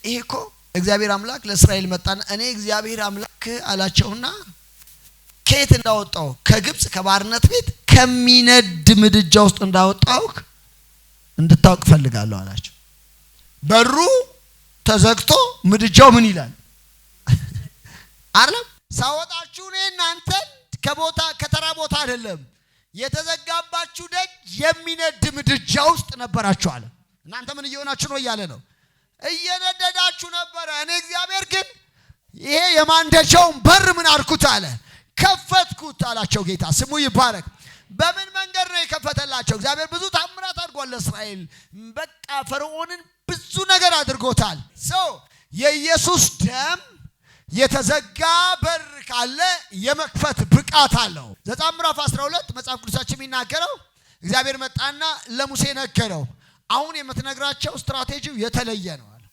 ይሄኮ እግዚአብሔር አምላክ ለእስራኤል መጣና እኔ እግዚአብሔር አምላክ አላቸውና ከየት እንዳወጣው ከግብጽ ከባርነት ቤት ከሚነድ ምድጃ ውስጥ እንዳወጣው እንድታውቅ ፈልጋለሁ አላቸው። በሩ ተዘግቶ ምድጃው ምን ይላል አይደለም? ሳወጣችሁ እኔ እናንተን ከቦታ ከተራ ቦታ አይደለም የተዘጋባችሁ ደጅ የሚነድ ምድጃ ውስጥ ነበራችሁ አለ። እናንተ ምን እየሆናችሁ ነው እያለ ነው። እየነደዳችሁ ነበር። እኔ እግዚአብሔር ግን ይሄ የማንደጃውን በር ምን አርኩት አለ ከፈትኩት አላቸው። ጌታ ስሙ ይባረክ። በምን መንገድ ነው የከፈተላቸው? እግዚአብሔር ብዙ ታምራት አድርጓል ለእስራኤል። በቃ ፈርዖንን ብዙ ነገር አድርጎታል። የኢየሱስ ደም የተዘጋ በር ካለ የመክፈት ብቃት አለው። ዘጸአት ምዕራፍ 12 መጽሐፍ ቅዱሳችን የሚናገረው እግዚአብሔር መጣና ለሙሴ ነገረው። አሁን የምትነግራቸው ስትራቴጂው የተለየ ነው አለ።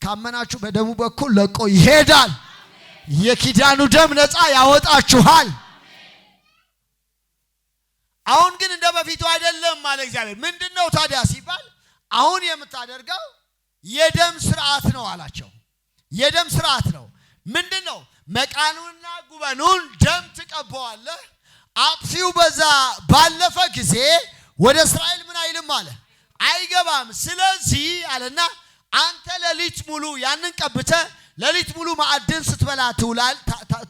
ካመናችሁ በደሙ በኩል ለቆ ይሄዳል። የኪዳኑ ደም ነፃ ያወጣችኋል። አሁን ግን እንደ በፊቱ አይደለም ማለት እግዚአብሔር። ምንድነው ታዲያ ሲባል አሁን የምታደርገው የደም ስርዓት ነው አላቸው። የደም ስርዓት ነው። ምንድነው? መቃኑንና ጉበኑን ደም ትቀበዋለህ። አጥፊው በዛ ባለፈ ጊዜ ወደ እስራኤል ምን አይልም አለ አይገባም። ስለዚህ አለና አንተ ሌሊት ሙሉ ያንን ቀብተ ሌሊት ሙሉ ማዕድን ስትበላ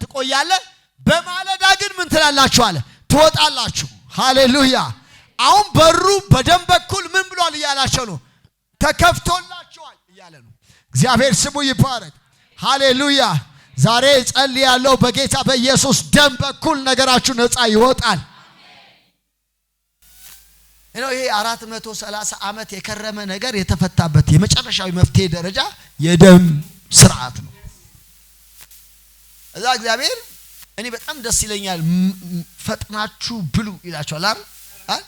ትቆያለህ። በማለዳ ግን ምን ትላላችሁ አለ ትወጣላችሁ። ሃሌሉያ። አሁን በሩ በደም በኩል ምን ብሏል እያላቸው ነው? ተከፍቶላችኋል እያለ ነው። እግዚአብሔር ስሙ ይባረክ። ሃሌሉያ። ዛሬ ጸልያለሁ በጌታ በኢየሱስ ደም በኩል ነገራችሁ ነፃ ይወጣል። ይሄ 430 ዓመት የከረመ ነገር የተፈታበት የመጨረሻው መፍትሄ ደረጃ የደም ስርዓት ነው። እዛ እግዚአብሔር እኔ በጣም ደስ ይለኛል። ፈጥናችሁ ብሉ ይላችኋል አይደል?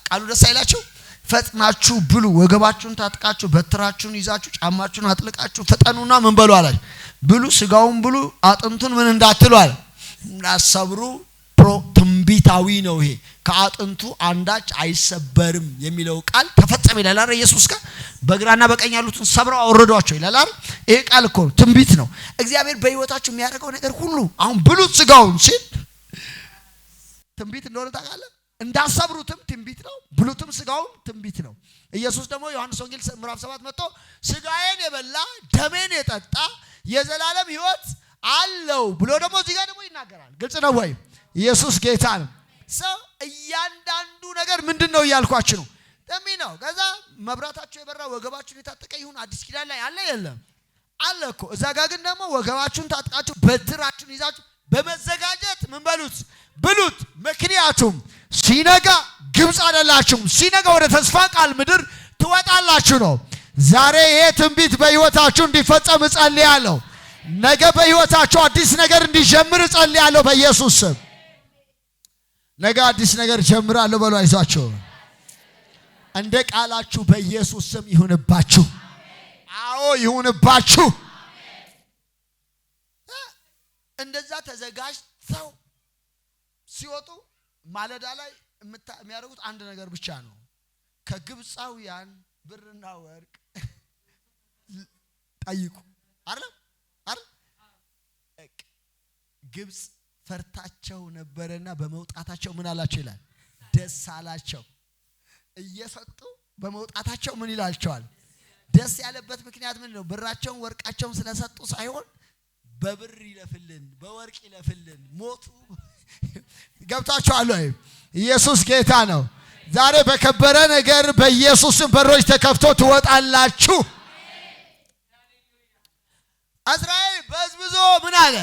ቃሉ ደስ አይላችሁ? ፈጥናችሁ ብሉ፣ ወገባችሁን ታጥቃችሁ፣ በትራችሁን ይዛችሁ፣ ጫማችሁን አጥልቃችሁ ፈጠኑና ምን በሉ አላችሁ? ብሉ፣ ስጋውን ብሉ፣ አጥንቱን ምን እንዳትሉ አለ እንዳሰብሩ። ትንቢታዊ ነው ይሄ። ከአጥንቱ አንዳች አይሰበርም የሚለው ቃል ተፈጸመ ይላል አይደል? ኢየሱስ ጋር በግራና በቀኝ ያሉትን ሰብረው አወረዷቸው ይላል አይደል? ይሄ ቃል እኮ ትንቢት ነው። እግዚአብሔር በህይወታችሁ የሚያደርገው ነገር ሁሉ አሁን ብሉት ስጋውን ሲል ትንቢት እንደሆነ ታውቃለህ። እንዳሰብሩትም ትንቢት ነው፣ ብሉትም ስጋውን ትንቢት ነው። ኢየሱስ ደግሞ ዮሐንስ ወንጌል ምዕራፍ 7 መጥቶ ስጋዬን የበላ ደሜን የጠጣ የዘላለም ህይወት አለው ብሎ ደግሞ እዚህ ጋር ደግሞ ይናገራል። ግልጽ ነው ወይ? ኢየሱስ ጌታ ነው። እያንዳንዱ ነገር ምንድነው እያልኳችሁ ነው? ደሜ ነው። ከዛ መብራታችሁ የበራ ወገባችሁን የታጠቀ ይሁን አዲስ ኪዳን ላይ አለ የለም? አለ እኮ። እዛ ጋር ግን ደግሞ ወገባችሁን ታጥቃችሁ በትራችሁን ይዛችሁ በመዘጋጀት ምን በሉት ብሉት። ምክንያቱም ሲነጋ ግብጽ አይደላችሁም፣ ሲነጋ ወደ ተስፋ ቃል ምድር ትወጣላችሁ ነው። ዛሬ ይሄ ትንቢት በህይወታችሁ እንዲፈጸም እጸልያለሁ። ነገ በህይወታችሁ አዲስ ነገር እንዲጀምር እጸልያለሁ በኢየሱስ ስም። ነገ አዲስ ነገር ጀምራለሁ በሉ። አይዟችሁ። እንደ ቃላችሁ በኢየሱስ ስም ይሁንባችሁ። አዎ ይሁንባችሁ። እንደዛ ተዘጋጅተው ሲወጡ ማለዳ ላይ የሚያደርጉት አንድ ነገር ብቻ ነው። ከግብፃውያን ብርና ወርቅ ጠይቁ አይደል? ግብጽ ፈርታቸው ነበርና በመውጣታቸው ምን አላቸው ይላል? ደስ አላቸው። እየሰጡ በመውጣታቸው ምን ይላልቸዋል? ደስ ያለበት ምክንያት ምን ነው? ብራቸውን ወርቃቸውን ስለሰጡ ሳይሆን በብር ይለፍልን በወርቅ ይለፍልን ሞቱ። ገብታችኋል ወይ? ኢየሱስ ጌታ ነው። ዛሬ በከበረ ነገር በኢየሱስም በሮች ተከፍቶ ትወጣላችሁ። እስራኤል በዝብዞ ምን አለ?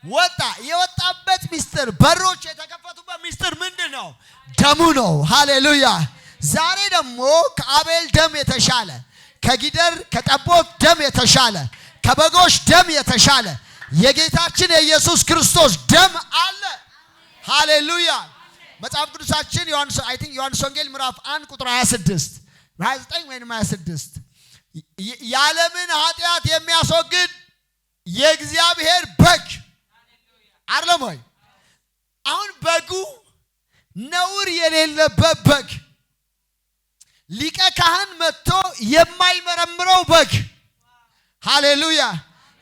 ወጣ። የወጣበት ሚስጥር በሮች የተከፈቱበት ሚስጥር ምንድነው? ደሙ ነው። ሃሌሉያ። ዛሬ ደግሞ ከአቤል ደም የተሻለ ከጊደር ከጠቦት ደም የተሻለ ከበጎች ደም የተሻለ የጌታችን የኢየሱስ ክርስቶስ ደም አለ። ሃሌሉያ። መጽሐፍ ቅዱሳችን ዮሐንስ ወንጌል ምዕራፍ 1 ቁጥር 26 29 ወይም 26 የዓለምን ኃጢአት የሚያስወግድ የእግዚአብሔር በግ አይደለም ወይ? አሁን በጉ ነውር የሌለበት በግ፣ ሊቀ ካህን መጥቶ የማይመረምረው በግ፣ ሃሌሉያ።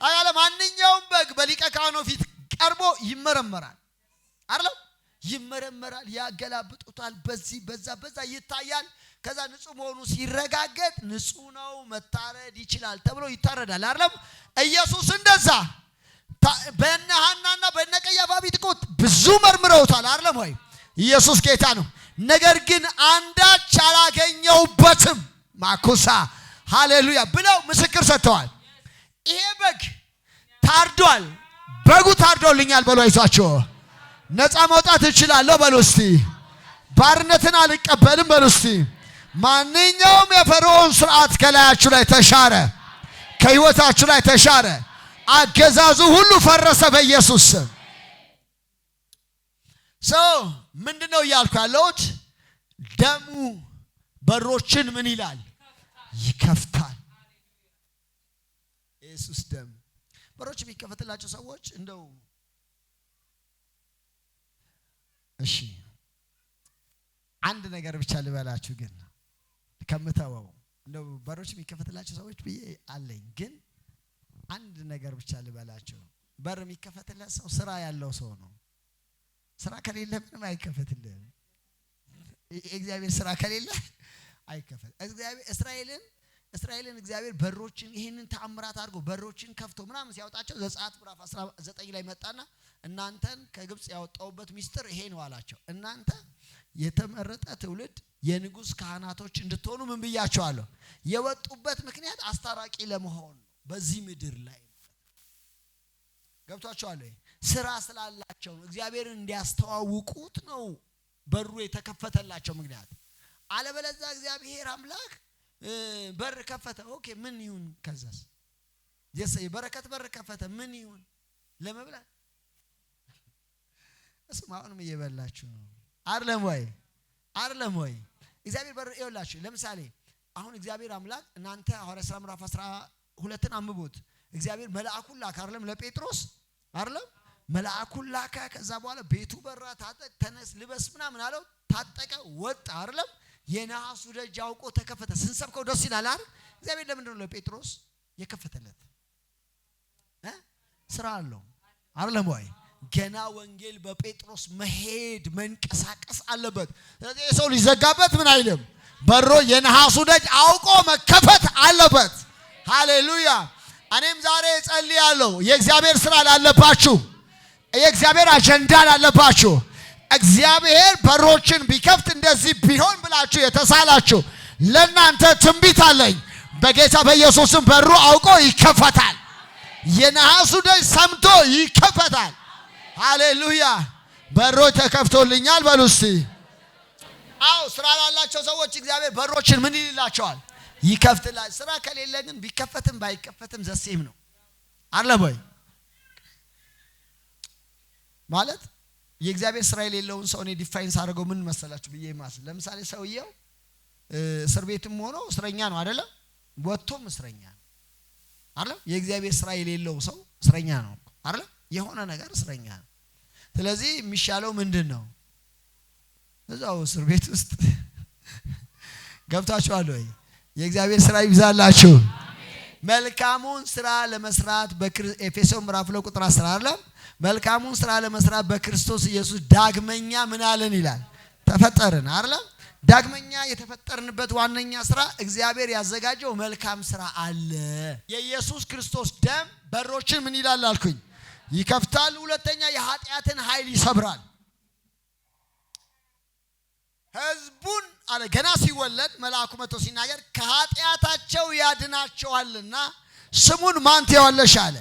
አያለ ማንኛውም በግ በሊቀ ካህኑ ፊት ቀርቦ ይመረመራል አይደል? ይመረመራል፣ ያገላብጡታል፣ በዚህ በዛ ይታያል። ከዛ ንጹህ መሆኑ ሲረጋገጥ ንጹህ ነው መታረድ ይችላል ተብሎ ይታረዳል አይደል? ኢየሱስ እንደዛ በእነ ሐናና በእነ ቀያፋ ፊት እኮ ብዙ መርምረውታል አይደል ወይ? ኢየሱስ ጌታ ነው። ነገር ግን አንዳች አላገኘውበትም ማኩሳ ሃሌሉያ ብለው ምስክር ሰጥተዋል። ይሄ በግ ታርዷል፣ በጉ ታርዶልኛል በሉ። አይዟችሁ ነፃ መውጣት እችላለሁ በሉ እስቲ። ባርነትን አልቀበልም በሉ እስቲ። ማንኛውም የፈርዖን ስርዓት ከላያችሁ ላይ ተሻረ፣ ከህይወታችሁ ላይ ተሻረ። አገዛዙ ሁሉ ፈረሰ በኢየሱስ ስም። ምንድነው እያልኩ ያለሁት? ደሙ በሮችን ምን ይላል? ይከፍታል። ኢየሱስ ደም በሮች የሚከፈትላቸው ሰዎች እንደው እሺ አንድ ነገር ብቻ ልበላችሁ ግን ከምታወው እንደው በሮች የሚከፈትላቸው ሰዎች ብዬ አለኝ። ግን አንድ ነገር ብቻ ልበላችሁ። በር የሚከፈትለት ሰው ስራ ያለው ሰው ነው። ስራ ከሌለ ምንም አይከፈትልህም። እግዚአብሔር ስራ ከሌለ አይከፈት። እስራኤልን እግዚአብሔር በሮችን ይሄንን ተአምራት አድርጎ በሮችን ከፍቶ ምናምን ሲያወጣቸው ዘጸአት ምዕራፍ 19 ላይ መጣና እናንተን ከግብጽ ያወጣውበት ሚስጥር ይሄ ነው አላቸው። እናንተ የተመረጠ ትውልድ የንጉስ ካህናቶች እንድትሆኑ ምን ብያቸዋለሁ? የወጡበት ምክንያት አስታራቂ ለመሆን በዚህ ምድር ላይ ገብቷቸዋል ወይ? ስራ ስላላቸው ነው። እግዚአብሔርን እንዲያስተዋውቁት ነው በሩ የተከፈተላቸው ምክንያት። አለበለዚያ እግዚአብሔር አምላክ በር ከፈተ፣ ኦኬ ምን ይሁን? ከዛስ የበረከት በር ከፈተ፣ ምን ይሁን? ለመብላት እስማውንም እየበላችሁ ነው አይደለም ወይ? አይደለም ወይ? እግዚአብሔር በር ይወላችሁ። ለምሳሌ አሁን እግዚአብሔር አምላክ እናንተ ሐዋርያት ሥራ ምዕራፍ 12ን አንብቡት። እግዚአብሔር መልአኩን ላከ አይደለም ለጴጥሮስ አይደለም? መልአኩን ላከ። ከዛ በኋላ ቤቱ በራ፣ ታጠቅ፣ ተነስ፣ ልበስ ምናምን አለው። ታጠቀ፣ ወጣ አይደለም? የነሐሱ ደጅ አውቆ ተከፈተ። ስንሰብከው ደስ ይላል አይደል? እግዚአብሔር ለምንድን ነው ለጴጥሮስ የከፈተለት? ስራ አለው አይደለም ወይ? ገና ወንጌል በጴጥሮስ መሄድ መንቀሳቀስ አለበት። ስለዚህ የሰው ሊዘጋበት ምን አይልም። በሮ የነሐሱ ደጅ አውቆ መከፈት አለበት። ሃሌሉያ። እኔም ዛሬ ጸልያለሁ የእግዚአብሔር ስራ ላለባችሁ፣ የእግዚአብሔር አጀንዳ ላለባችሁ እግዚአብሔር በሮችን ቢከፍት እንደዚህ ቢሆን ብላችሁ የተሳላችሁ ለእናንተ ትንቢት አለኝ። በጌታ በኢየሱስም በሩ አውቆ ይከፈታል። የነሐሱ ደጅ ሰምቶ ይከፈታል። ሃሌሉያ። በሮች ተከፍቶልኛል በሉ እስቲ። አው ስራ ላላቸው ሰዎች እግዚአብሔር በሮችን ምን ይላቸዋል? ይከፍትላል። ስራ ከሌለ ግን ቢከፈትም ባይከፈትም ዘሴም ነው አይደል ወይ? ማለት የእግዚአብሔር ስራ የሌለውን ሰው እኔ ዲፋይንስ አድርገው ምን መሰላችሁ ብዬ ማስል። ለምሳሌ ሰውየው እስር ቤትም ሆኖ እስረኛ ነው አይደለ? ወጥቶም እስረኛ ነው አይደል? የእግዚአብሔር ስራ የሌለው ሰው እስረኛ ነው አይደል? የሆነ ነገር እስረኛ ነው። ስለዚህ የሚሻለው ምንድነው? እዛው እስር ቤት ውስጥ ገብታችኋል ወይ? የእግዚአብሔር ስራ ይብዛላችሁ። መልካሙን ስራ ለመስራት በኤፌሶን ምዕራፍ 2 ቁጥር 10 አይደል? መልካሙን ስራ ለመስራት በክርስቶስ ኢየሱስ ዳግመኛ ምን አለን ይላል? ተፈጠርን አይደል? ዳግመኛ የተፈጠርንበት ዋነኛ ስራ እግዚአብሔር ያዘጋጀው መልካም ስራ አለ። የኢየሱስ ክርስቶስ ደም በሮችን ምን ይላል አልኩኝ? ይከፍታል። ሁለተኛ የኃጢአትን ኃይል ይሰብራል። ህዝቡን አለ ገና ሲወለድ መልአኩ መጥቶ ሲናገር ከኃጢአታቸው ያድናቸዋልና ስሙን ማን ትይዋለሽ አለ?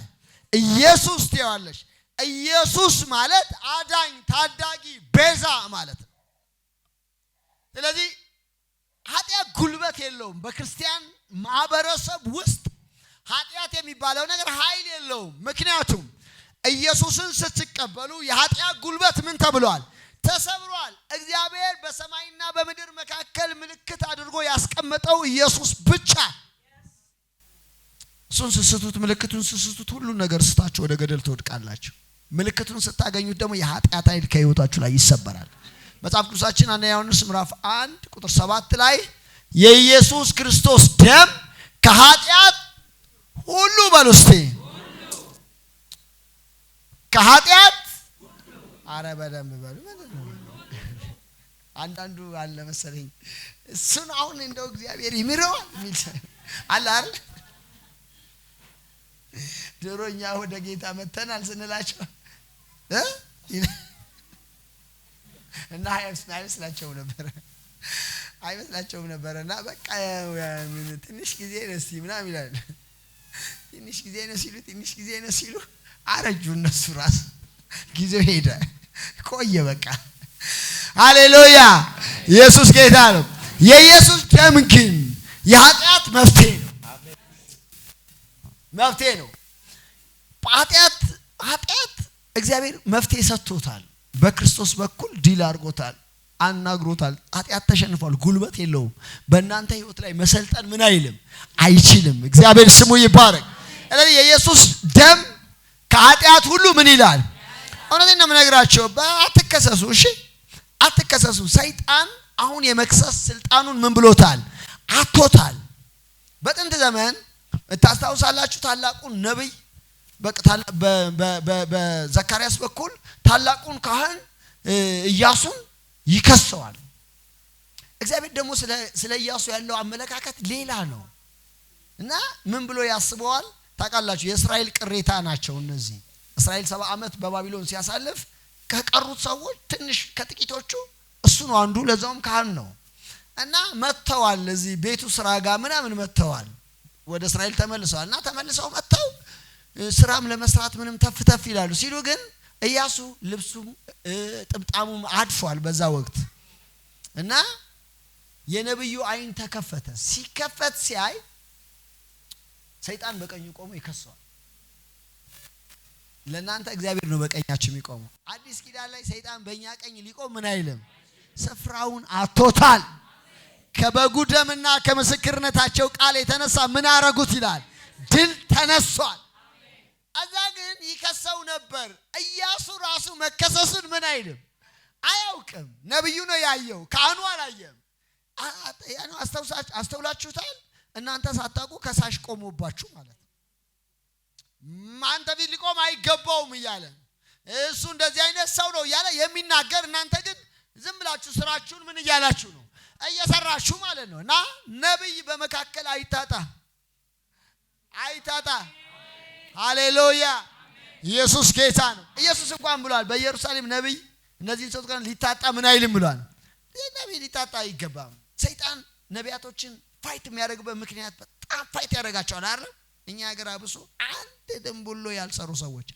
ኢየሱስ ትይዋለሽ። ኢየሱስ ማለት አዳኝ፣ ታዳጊ፣ ቤዛ ማለት ነው። ስለዚህ ኃጢአት ጉልበት የለውም። በክርስቲያን ማህበረሰብ ውስጥ ኃጢአት የሚባለው ነገር ኃይል የለውም። ምክንያቱም ኢየሱስን ስትቀበሉ የኃጢአት ጉልበት ምን ተብሏል? ተሰብሯል። እግዚአብሔር በሰማይና በምድር መካከል ምልክት አድርጎ ያስቀመጠው ኢየሱስ ብቻ። እሱን ስስቱት፣ ምልክቱን ስስቱት፣ ሁሉ ነገር ስታችሁ ወደ ገደል ትወድቃላችሁ። ምልክቱን ስታገኙት ደግሞ የኃጢአት ኃይል ከህይወታችሁ ላይ ይሰበራል። መጽሐፍ ቅዱሳችን አንደኛ ዮሐንስ ምዕራፍ 1 ቁጥር 7 ላይ የኢየሱስ ክርስቶስ ደም ከኃጢአት ሁሉ በሉ እስቲ ከኃጢአት አረ በደንብ በሉ። አንዳንዱ አለ መሰለኝ እሱን አሁን እንደው እግዚአብሔር ይምረዋል የሚል አለ አይደል? ድሮኛ ወደ ጌታ መተናል ስንላቸው እና አይመስላቸውም ነበርና በቃ ትንሽ ጊዜ ነው እስቲ ምናምን ይላል። ትንሽ ጊዜ ነው ሲሉ አረጁ እነሱ ራስ ጊዜው ሄደ ቆየ በቃ። ሃሌሉያ ኢየሱስ ጌታ ነው። የኢየሱስ ደም ግን የኃጢአት መፍትሄ ነው። ኃጢአት እግዚአብሔር መፍትሄ ሰጥቶታል። በክርስቶስ በኩል ዲል አድርጎታል፣ አናግሮታል። ኃጢአት ተሸንፏል፣ ጉልበት የለውም። በእናንተ ህይወት ላይ መሰልጠን ምን አይችልም። እግዚአብሔር ስሙ ይባረክ። ስለዚህ የኢየሱስ ደም ከኃጢአት ሁሉ ምን ይላል? እውነቴን ነው የምነግራቸው። አትከሰሱ፣ እሺ አትከሰሱ። ሰይጣን አሁን የመክሰስ ስልጣኑን ምን ብሎታል? አጥቶታል። በጥንት ዘመን ታስታውሳላችሁ ታላቁን ነብይ በዘካርያስ በኩል ታላቁን ካህን ኢያሱን ይከሰዋል። እግዚአብሔር ደግሞ ስለ ኢያሱ ያለው አመለካከት ሌላ ነው እና ምን ብሎ ያስበዋል ታውቃላችሁ? የእስራኤል ቅሬታ ናቸው እነዚህ። እስራኤል 70 ዓመት በባቢሎን ሲያሳልፍ ከቀሩት ሰዎች ትንሽ ከጥቂቶቹ እሱ ነው አንዱ፣ ለዛውም ካህን ነው እና መተዋል። እዚህ ቤቱ ስራ ጋር ምናምን መተዋል። ወደ እስራኤል ተመልሰዋልና ተመልሰው መተው ስራም ለመስራት ምንም ተፍተፍ ይላሉ ሲሉ ግን ኢያሱ ልብሱም ጥምጣሙም አድፏል በዛ ወቅት እና የነብዩ አይን ተከፈተ። ሲከፈት ሲያይ ሰይጣን በቀኙ ቆሞ ይከሰዋል። ለናንተ እግዚአብሔር ነው በቀኛችሁ የሚቆመው። አዲስ ኪዳን ላይ ሰይጣን በእኛ ቀኝ ሊቆም ምን አይልም፣ ስፍራውን አጥቶታል። ከበጉ ደምና ከምስክርነታቸው ቃል የተነሳ ምን አረጉት ይላል? ድል ተነሷል። አዛ ግን ይከሰው ነበር። ኢያሱ ራሱ መከሰሱን ምን አይልም፣ አያውቅም። ነብዩ ነው ያየው፣ ካህኑ አላየም። አስተውላችሁታል? እናንተ ሳታውቁ ከሳሽ ቆሞባችሁ ማለት ነው። ማንተ ፊት ሊቆም አይገባውም እያለ እሱ እንደዚህ አይነት ሰው ነው እያለ የሚናገር፣ እናንተ ግን ዝም ብላችሁ ስራችሁን ምን እያላችሁ ነው? እየሰራችሁ ማለት ነው። እና ነብይ በመካከል አይታጣ። ሃሌሉያ ኢየሱስ ጌታ ነው። ኢየሱስ እንኳን ብሏል በኢየሩሳሌም ነብይ እነዚህን ሰዎች ጋር ሊታጣ ምን አይልም ብሏል። ነብይ ሊታጣ አይገባም። ሰይጣን ነቢያቶችን ፋይት የሚያደርግበት ምክንያት በጣም ፋይት ያደርጋቸዋል አይደል? እኛ ሀገር አብሶ አንድ ደምቡሎ ያልሰሩ ሰዎች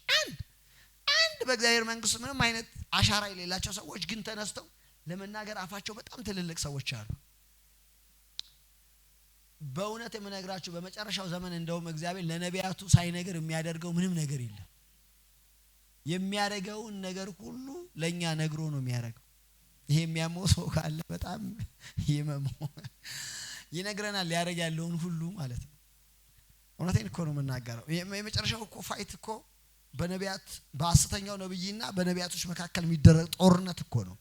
አንድ በእግዚአብሔር መንግስት ምንም አይነት አሻራ የሌላቸው ሰዎች ግን ተነስተው ለመናገር አፋቸው በጣም ትልልቅ ሰዎች አሉ። በእውነት የምነግራችሁ በመጨረሻው ዘመን እንደውም እግዚአብሔር ለነቢያቱ ሳይነገር የሚያደርገው ምንም ነገር የለም። የሚያደርገውን ነገር ሁሉ ለኛ ነግሮ ነው የሚያደርገው። ይሄ የሚያመው ሰው ካለ በጣም ይመመው ይነግረናል ያደርግ ያለውን ሁሉ ማለት ነው። እውነቴን እኮ ነው የምናገረው። የመጨረሻው እኮ ፋይት እኮ በነቢያት በሐሰተኛው ነብይና በነቢያቶች መካከል የሚደረግ ጦርነት እኮ ነው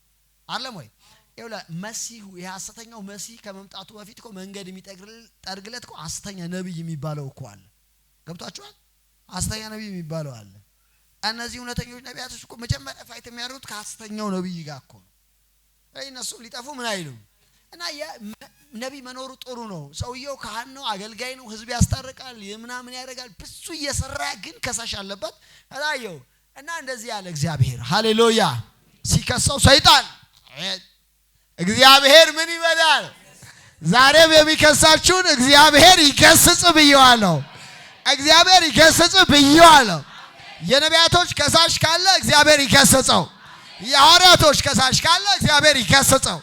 አይደለም ወይ? ይኸውላ መሲሁ የሐሰተኛው መሲህ ከመምጣቱ በፊት እኮ መንገድ የሚጠርግለት እኮ ሐሰተኛ ነብይ የሚባለው እኮ አለ። ገብቷችኋል? ሐሰተኛ ነብይ የሚባለው አለ። እነዚህ እውነተኞች ነቢያቶች እኮ መጀመሪያ ፋይት የሚያደርጉት ከሐሰተኛው ነብይ ጋር እኮ ነው። እነሱ ሊጠፉ ምን አይሉም። እና ነብይ መኖሩ ጥሩ ነው። ሰውየው ካህን ነው፣ አገልጋይ ነው፣ ህዝብ ያስታርቃል፣ ምናምን ያደርጋል። ብዙ እየሰራ ግን ከሳሽ አለበት አላየው። እና እንደዚህ ያለ እግዚአብሔር ሃሌሉያ ሲከሰው ሰይጣን እግዚአብሔር ምን ይበላል? ዛሬም የሚከሳችሁን እግዚአብሔር ይገስጽ ብየዋለሁ። እግዚአብሔር ይገስጽ ብየዋለሁ። የነቢያቶች ከሳሽ ካለ እግዚአብሔር ይገስጸው። የሐዋርያቶች ከሳሽ ካለ እግዚአብሔር ይገስጸው።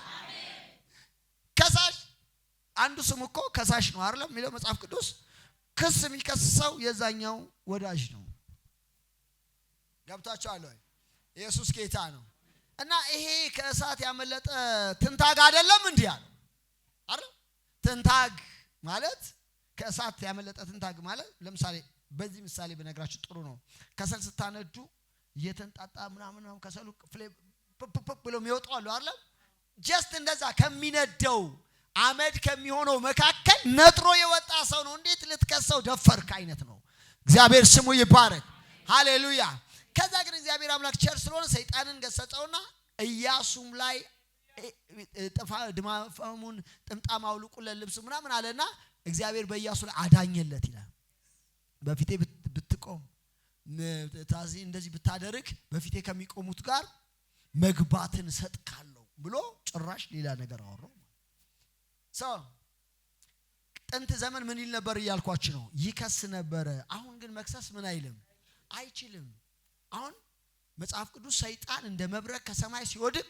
ከሳሽ አንዱ ስም እኮ ከሳሽ ነው አይደል የሚለው መጽሐፍ ቅዱስ። ክስ የሚከስሰው የዛኛው ወዳጅ ነው። ገብታችኋል ወይ? ኢየሱስ ጌታ ነው። እና ይሄ ከእሳት ያመለጠ ትንታግ አይደለም እንዴ ያለው አይደል? ትንታግ ማለት ከእሳት ያመለጠ ትንታግ ማለት ለምሳሌ በዚህ ምሳሌ በነግራችሁ ጥሩ ነው። ከሰል ስታነዱ እየተንጣጣ ምናምን ነው ከሰሉ ፍሌም ብሎ የሚወጣው አይደል? ጀስት እንደዛ ከሚነደው አመድ ከሚሆነው መካከል ነጥሮ የወጣ ሰው ነው እንዴት ልትከሰው ደፈርክ አይነት ነው። እግዚአብሔር ስሙ ይባረክ። ሃሌሉያ። ከዛ ግን እግዚአብሔር አምላክ ቸር ስለሆነ ሰይጣንን ገሰጸውና ኢያሱም ላይ ድማሙን ጥምጣም አውልቁለት ልብስ ምናምን አለና እግዚአብሔር በኢያሱ ላይ አዳኘለት ይላል። በፊቴ ብትቆም ታዚ እንደዚህ ብታደርግ በፊቴ ከሚቆሙት ጋር መግባትን ሰጥካለሁ ብሎ ጭራሽ ሌላ ነገር አወራው። ሰው ጥንት ዘመን ምን ይል ነበር እያልኳችሁ ነው? ይከስ ነበር። አሁን ግን መክሰስ ምን አይልም አይችልም። አሁን መጽሐፍ ቅዱስ ሰይጣን እንደ መብረቅ ከሰማይ ሲወድቅ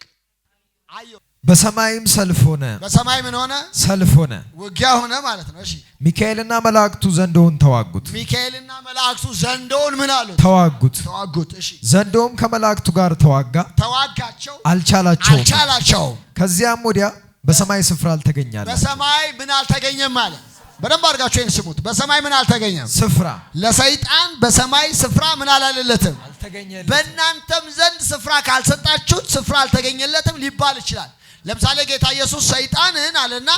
አየው። በሰማይም ሰልፍ ሆነ። በሰማይ ምን ሆነ? ሰልፍ ሆነ፣ ውጊያ ሆነ ማለት ነው። እሺ ሚካኤልና መላእክቱ ዘንዶውን ተዋጉት። ሚካኤልና መላእክቱ ዘንዶውን ምን አሉት? ተዋጉት። እሺ ዘንዶውም ከመላእክቱ ጋር ተዋጋቸው፣ አልቻላቸው። ከዚያም ወዲያ በሰማይ ስፍራ አልተገኘም። በሰማይ ምን አልተገኘም ማለት በደንብ አድርጋችሁ ይሄን ስሙት። በሰማይ ምን አልተገኘም? ስፍራ። ለሰይጣን በሰማይ ስፍራ ምን አላለለትም? አልተገኘለትም። በእናንተም ዘንድ ስፍራ ካልሰጣችሁት ስፍራ አልተገኘለትም ሊባል ይችላል። ለምሳሌ ጌታ ኢየሱስ ሰይጣንን አለና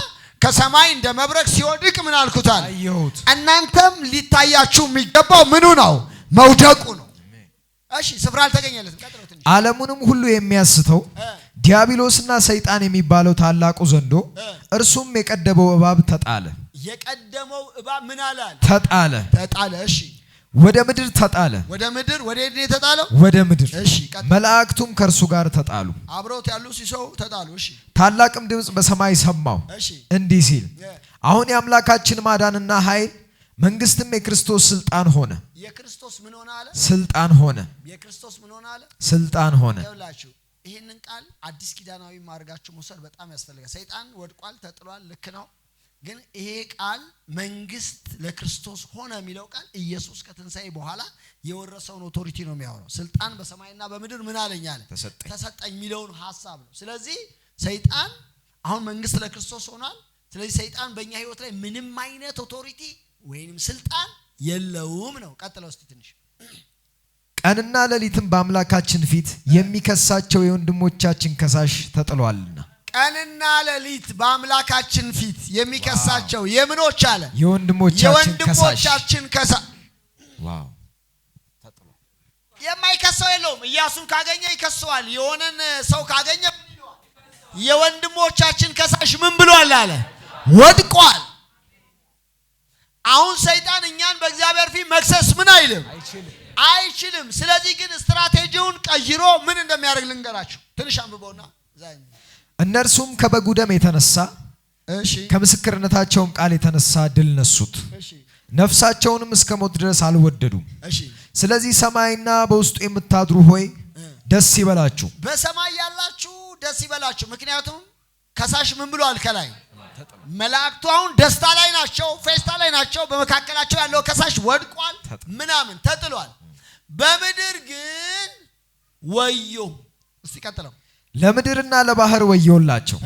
ከሰማይ እንደ መብረቅ ሲወድቅ ምን አልኩታል? አየሁት። እናንተም ሊታያችሁ የሚገባው ምኑ ነው? መውደቁ ነው። እሺ ስፍራ አልተገኘለትም። ዓለሙንም ሁሉ የሚያስተው ዲያብሎስና ሰይጣን የሚባለው ታላቁ ዘንዶ እርሱም የቀደመው እባብ ተጣለ። የቀደመው እባብ ምን አላል? ተጣለ። እሺ ወደ ምድር ተጣለ። ወደ ምድር ወዴት ነው የተጣለው? ወደ ምድር። እሺ መላእክቱም ከእርሱ ጋር ተጣሉ፣ አብረውት ያሉ ሲሰው ተጣሉ። እሺ ታላቅም ድምጽ በሰማይ ሰማሁ እንዲህ ሲል አሁን የአምላካችን ማዳንና ኃይል መንግስትም የክርስቶስ ስልጣን ሆነ። የክርስቶስ ምን ሆነ አለ? ስልጣን ሆነ። የክርስቶስ ምን ሆነ አለ? ስልጣን ሆነ። ይኸውላችሁ ይሄንን ቃል አዲስ ኪዳናዊ ማርጋችሁ መውሰድ በጣም ያስፈልጋል። ሰይጣን ወድቋል፣ ተጥሏል፣ ልክ ነው። ግን ይሄ ቃል መንግስት ለክርስቶስ ሆነ የሚለው ቃል ኢየሱስ ከትንሳኤ በኋላ የወረሰውን ኦቶሪቲ ነው የሚያወራው። ስልጣን በሰማይና በምድር ምን አለኝ አለ? ተሰጠኝ የሚለውን ሐሳብ ነው። ስለዚህ ሰይጣን አሁን መንግስት ለክርስቶስ ሆኗል። ስለዚህ ሰይጣን በእኛ ህይወት ላይ ምንም አይነት ኦቶሪቲ ወይንም ስልጣን የለውም ነው። ቀጥለው እስቲ ትንሽ ቀንና ሌሊትም በአምላካችን ፊት የሚከሳቸው የወንድሞቻችን ከሳሽ ተጥሏልና። ቀንና ሌሊት በአምላካችን ፊት የሚከሳቸው የምኖች አለ? የወንድሞቻችን ከሳሽ። ዋው ተጥሏል። የማይከሰው የለውም። ኢያሱን ካገኘ ይከሰዋል። የሆነን ሰው ካገኘ የወንድሞቻችን ከሳሽ ምን ብሏል አለ? ወድቋል። አሁን ሰይጣን እኛን በእግዚአብሔር ፊት መክሰስ ምን አይችልም። ስለዚህ ግን ስትራቴጂውን ቀይሮ ምን እንደሚያደርግ ልንገራችሁ። ትንሽ አንብበውና እነርሱም ከበጉ ደም የተነሳ ከምስክርነታቸውም ቃል የተነሳ ድል ነሱት፣ ነፍሳቸውንም እስከ ሞት ድረስ አልወደዱም። ስለዚህ ሰማይና በውስጡ የምታድሩ ሆይ ደስ ይበላችሁ። በሰማይ ያላችሁ ደስ ይበላችሁ። ምክንያቱም ከሳሽ ምን ብሏል? ከላይ መላእክቱ አሁን ደስታ ላይ ናቸው፣ ፌስታ ላይ ናቸው። በመካከላቸው ያለው ከሳሽ ወድቋል፣ ምናምን ተጥሏል። በምድር ግን ወዮ። እስቲ ቀጥለው። ለምድርና ለባህር ወዮላቸው።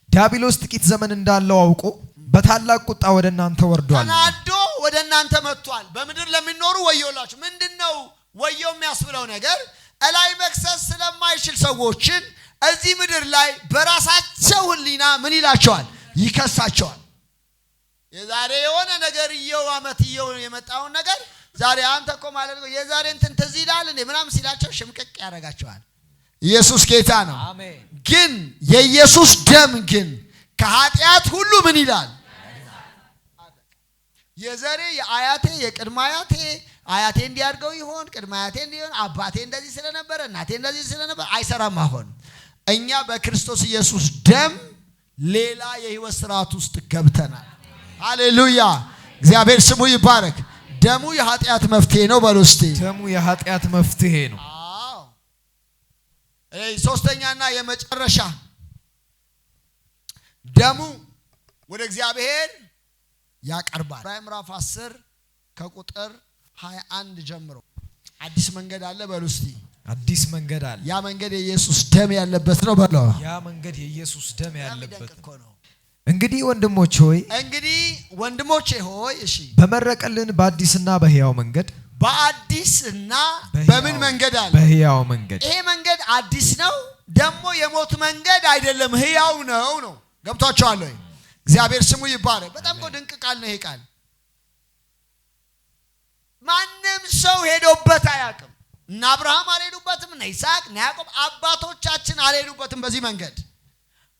ዲያብሎስ ጥቂት ዘመን እንዳለው አውቆ በታላቅ ቁጣ ወደ እናንተ ወርዷል፣ ተናዶ ወደ እናንተ መጥቷል። በምድር ለሚኖሩ ወዮላቸው። ምንድነው ወዮ የሚያስብለው ነገር? እላይ መክሰስ ስለማይችል ሰዎችን እዚህ ምድር ላይ በራሳቸው ህሊና ምን ይላቸዋል? ይከሳቸዋል። የዛሬ የሆነ ነገር አመትየው የመጣውን ነገር ዛሬ አንተ እኮ ማለት ነው የዛሬ እንትን ትዝ ይላል እንዴ ምናምን ሲላቸው ሽምቅቅ ያደርጋቸዋል። ኢየሱስ ጌታ ነው። አሜን። ግን የኢየሱስ ደም ግን ከኃጢአት ሁሉ ምን ይላል? የዘሬ የአያቴ የቅድመ አያቴ እንዲያርገው ይሆን ቅድመ አያቴ እንዲሆን አባቴ እንደዚህ ስለነበረ እናቴ እንደዚህ ስለነበረ አይሰራም። አሁን እኛ በክርስቶስ ኢየሱስ ደም ሌላ የህይወት ስርዓት ውስጥ ገብተናል። ሃሌሉያ! እግዚአብሔር ስሙ ይባረክ። ደሙ የኃጢአት መፍትሄ ነው። በሉስቲ ደሙ የኃጢአት መፍትሄ ነው። አዎ። ሶስተኛና የመጨረሻ ደሙ ወደ እግዚአብሔር ያቀርባል። ራዕይ ምዕራፍ 10 ከቁጥር 21 ጀምሮ አዲስ መንገድ አለ። በሉስቲ አዲስ መንገድ አለ። ያ መንገድ የኢየሱስ ደም ያለበት ነው። በለው ያ መንገድ የኢየሱስ ደም ያለበት ነው። እንግዲህ ወንድሞቼ ሆይ እሺ በመረቀልን በአዲስና በሕያው መንገድ በአዲስና በምን መንገድ አለ? በሕያው መንገድ። ይሄ መንገድ አዲስ ነው፣ ደግሞ የሞት መንገድ አይደለም፣ ሕያው ነው። ገብቷችኋል ወይ? እግዚአብሔር ስሙ ይባረክ። በጣም ድንቅ ቃል ነው ይሄ ቃል። ማንም ሰው ሄዶበት አያውቅም። እና አብርሃም አልሄዱበትም፣ እና ይስሐቅ እና ያዕቆብ አባቶቻችን አልሄዱበትም በዚህ መንገድ።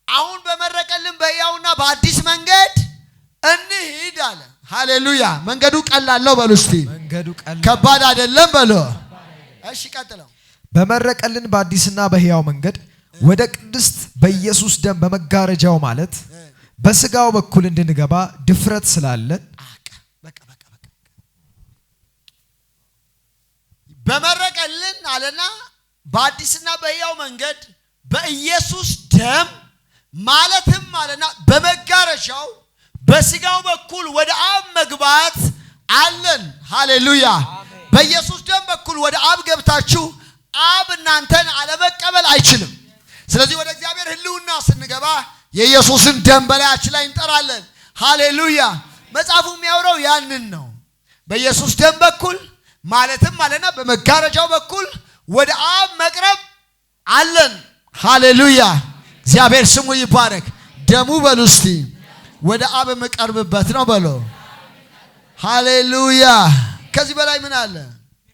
አሁን በመረቀልን በሕያውና በአዲስ መንገድ እንሂድ አለ። ሃሌሉያ። መንገዱ ቀላል ነው በሉ እስቲ። መንገዱ ቀላል ከባድ አይደለም በሉ። እሺ ቀጥለው። በመረቀልን በአዲስና በሕያው መንገድ ወደ ቅድስት በኢየሱስ ደም በመጋረጃው ማለት በስጋው በኩል እንድንገባ ድፍረት ስላለን በመረቀልን አለና በአዲስና በሕያው መንገድ በኢየሱስ ደም ማለትም አለና በመጋረጃው በስጋው በኩል ወደ አብ መግባት አለን። ሃሌሉያ። በኢየሱስ ደም በኩል ወደ አብ ገብታችሁ አብ እናንተን አለመቀበል አይችልም። ስለዚህ ወደ እግዚአብሔር ሕልውና ስንገባ የኢየሱስን ደም በላያችን ላይ እንጠራለን። ሃሌሉያ። መጽሐፉ የሚያወራው ያንን ነው። በኢየሱስ ደም በኩል ማለትም አለና በመጋረጃው በኩል ወደ አብ መቅረብ አለን። ሃሌሉያ። እግዚአብሔር ስሙ ይባረክ። ደሙ በሉ እስቲ ወደ አብ የምቀርብበት ነው በሉ። ሃሌሉያ። ከዚህ በላይ ምን አለ?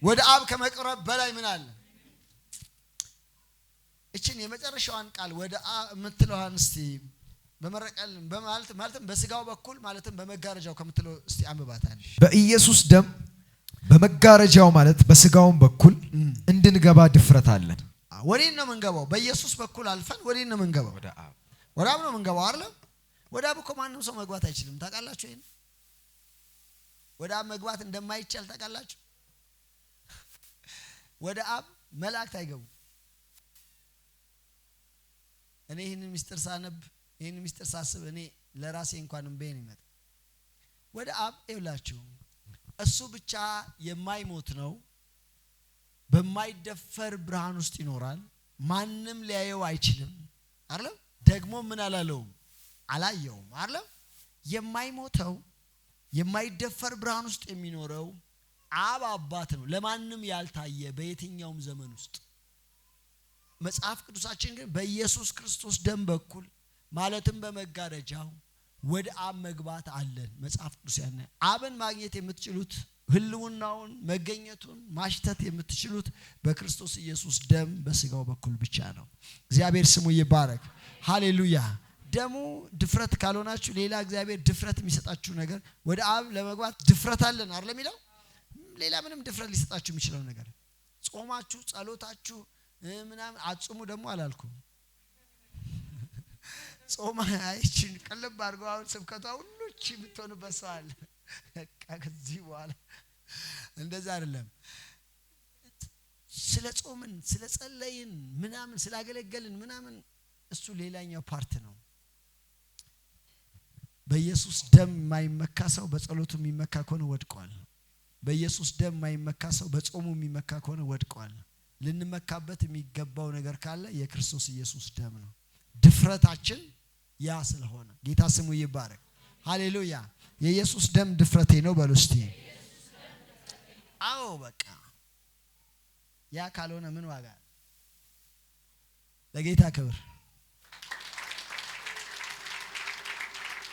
ወደ አብ ከመቅረብ በላይ ምን አለ? እቺን የመጨረሻዋን ቃል ወደ አብ የምትለዋን እስቲ በመረቀልን ማለትም በስጋው በኩል ማለትም በመጋረጃው ከምትለው እስቲ አንብባታል። በኢየሱስ ደም በመጋረጃው ማለት በስጋው በኩል እንድንገባ ድፍረት አለን። ወዴት ነው የምንገባው? በኢየሱስ በኩል አልፈን ወዴት ነው የምንገባው? ወደ አብ ነው የምንገባው አይደል? ወደ አብ እኮ ማንም ሰው መግባት አይችልም። ታውቃላችሁ ይሄን? ወደ አብ መግባት እንደማይቻል ታውቃላችሁ? ወደ አብ መላእክት አይገቡም። እኔ ይህንን ምስጢር ሳነብ ይህንን ምስጢር ሳስብ እኔ ለራሴ እንኳን እንበይን ይመጣ። ወደ አብ ይውላችሁ እሱ ብቻ የማይሞት ነው። በማይደፈር ብርሃን ውስጥ ይኖራል። ማንም ሊያየው አይችልም አይደል? ደግሞ ምን አላለውም? አላየውም አይደል? የማይሞተው የማይደፈር ብርሃን ውስጥ የሚኖረው አብ አባት ነው፣ ለማንም ያልታየ በየትኛውም ዘመን ውስጥ። መጽሐፍ ቅዱሳችን ግን በኢየሱስ ክርስቶስ ደም በኩል ማለትም በመጋረጃው ወደ አብ መግባት አለን። መጽሐፍ ቅዱስ ያነ አብን ማግኘት የምትችሉት ህልውናውን መገኘቱን ማሽተት የምትችሉት በክርስቶስ ኢየሱስ ደም በስጋው በኩል ብቻ ነው። እግዚአብሔር ስሙ ይባረክ። ሃሌሉያ። ደሙ ድፍረት ካልሆናችሁ ሌላ እግዚአብሔር ድፍረት የሚሰጣችሁ ነገር ወደ አብ ለመግባት ድፍረት አለን አይደል የሚለው። ሌላ ምንም ድፍረት ሊሰጣችሁ የሚችለው ነገር ጾማችሁ ጸሎታችሁ ምናምን አጽሙ ደግሞ አላልኩም። ጾማ አይችን ቀለብ አድርገው አሁን ስብከቷ ሁሉ እቺ የምትሆንበት ሰው አለ። ከዚህ በኋላ እንደዛ አይደለም። ስለ ጾምን ስለ ጸለይን ምናምን ስላገለገልን ምናምን እሱ ሌላኛው ፓርት ነው። በኢየሱስ ደም የማይመካ ሰው በጸሎቱ የሚመካ ከሆነ ወድቋል። በኢየሱስ ደም የማይመካ ሰው በጾሙ የሚመካ ከሆነ ወድቋል። ልንመካበት የሚገባው ነገር ካለ የክርስቶስ ኢየሱስ ደም ነው። ድፍረታችን ያ ስለሆነ ጌታ ስሙ ይባረክ። ሃሌሉያ። የኢየሱስ ደም ድፍረቴ ነው በሉ እስቲ። አዎ በቃ ያ ካልሆነ ምን ዋጋ? ለጌታ ክብር